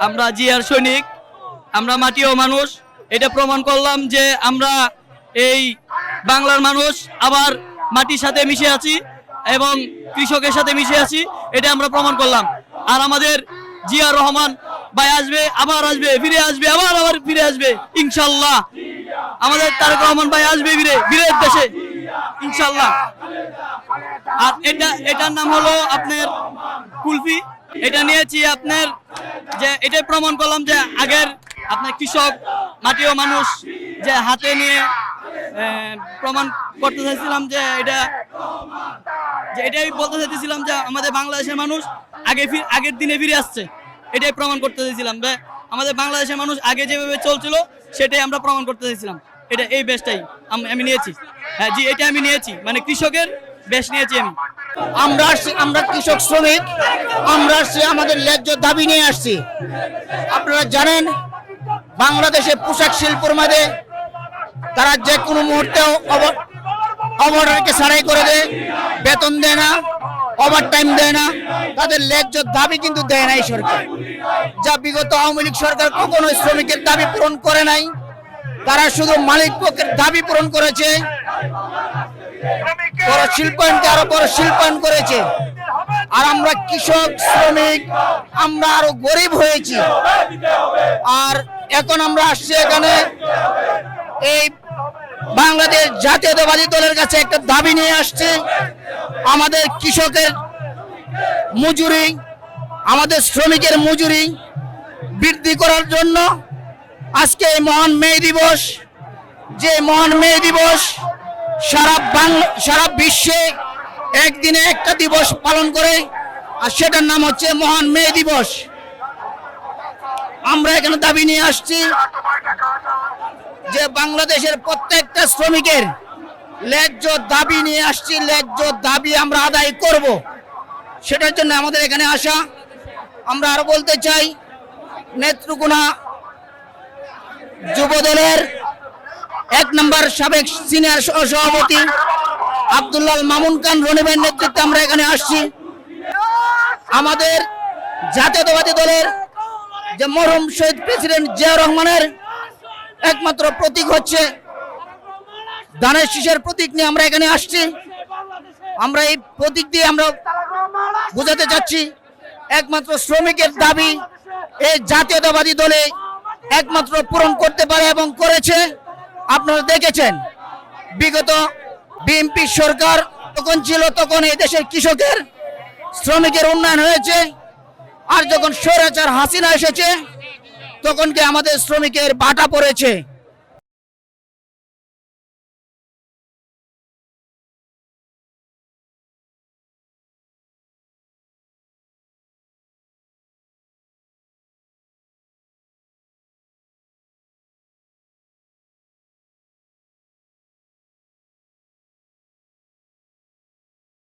আমরা জিয়ার সৈনিক, আমরা মাটি ও মানুষ। এটা প্রমাণ করলাম যে আমরা এই বাংলার মানুষ আবার মাটির সাথে মিশে আছি এবং কৃষকের সাথে মিশে আছি, এটা আমরা প্রমাণ করলাম। আর আমাদের জিয়া রহমান ভাই আসবে, আবার আসবে, ফিরে আসবে, আবার ফিরে আসবে ইনশাল্লাহ। আমাদের তারেক রহমান ভাই আসবে বীরের দেশে ইনশাল্লাহ। আর এটার নাম হলো আপনার কুলফি। এটা নিয়েছি আপনার, যে এটাই প্রমাণ করলাম যে আগের আপনার কৃষক মাটি ও মানুষ যে হাতে নিয়ে প্রমাণ করতে চাইছিলাম যে এটাই বলতে চাইছিলাম যে আমাদের বাংলাদেশের মানুষ আগের দিনে ফিরে আসছে। এটাই প্রমাণ করতে চাইছিলাম যে আমাদের বাংলাদেশের মানুষ আগে যেভাবে চলছিল সেটাই আমরা প্রমাণ করতে চাইছিলাম। এটা এই বেশটাই আমি নিয়েছি। হ্যাঁ জি, এটা আমি নিয়েছি, মানে কৃষকের বেশ নিয়েছি আমি। আমরা কৃষক শ্রমিক, আমরা আসছি আমাদের ন্যায্য দাবি নিয়ে আসছি। আপনারা জানেন বাংলাদেশে পোশাক শিল্পের মধ্যে তারা যে কোনো মুহূর্তে অবর্ডারকে ছাড়াই করে দেয়, বেতন দেয় না, ওভার টাইম দেয় না, তাদের ন্যায্য দাবি কিন্তু দেয় নাই সরকার। যা বিগত আওয়ামী লীগ সরকার কখনো শ্রমিকের দাবি পূরণ করে নাই, তারা শুধু মালিক পক্ষের দাবি পূরণ করেছে, বড় শিল্পায়নকে আরো বড় শিল্পায়ন করেছে। আর আমরা কৃষক শ্রমিক আমরা আরো গরিব হয়েছি। আর এখন আমরা আসছি এখানে এই বাংলাদেশ জাতীয়তাবাদী দলের কাছে একটা দাবি নিয়ে আসছে। আমাদের কৃষকের মজুরি, আমাদের শ্রমিকের মজুরি বৃদ্ধি করার জন্য আজকে এই মহান মে দিবস, যে মহান মে দিবস সারা বিশ্বে একদিনে একটা দিবস পালন করে, আর সেটার নাম হচ্ছে মহান মে দিবস। আমরা এখানে দাবি নিয়ে আসছি যে বাংলাদেশের প্রত্যেকটা শ্রমিকের ন্যায্য দাবি নিয়ে আসছি, ন্যায্য দাবি আমরা আদায় করব, সেটার জন্য আমাদের এখানে আসা। আমরা আরো বলতে চাই, নেত্রকোনা যুবদলের 1 নম্বর সাবেক সিনিয়র সভাপতি আব্দুল্লাহ মামুন খান রনি ভাইয়ের নেতৃত্বে আমরা এখানে আসছি। আমাদের জাতীয়তাবাদী দলের যে মরহুম শহীদ প্রেসিডেন্ট জিয়াউর রহমানের একমাত্র প্রতীক হচ্ছে ধানের শীষের প্রতীক নিয়ে আমরা এখানে আসছি। আমরা এই প্রতীক দিয়ে আমরা বোঝাতে চাচ্ছি একমাত্র শ্রমিকের দাবি এই জাতীয়তাবাদী দলে একমাত্র পূরণ করতে পারে এবং করেছে। আপনারা দেখেছেন বিগত বিএনপি সরকার তখন ছিল, তখন এই দেশের কৃষকের শ্রমিকের উন্নয়ন হয়েছে। আর যখন স্বৈরাচার হাসিনা এসেছে তখন কি আমাদের শ্রমিকের বাটা পড়েছে।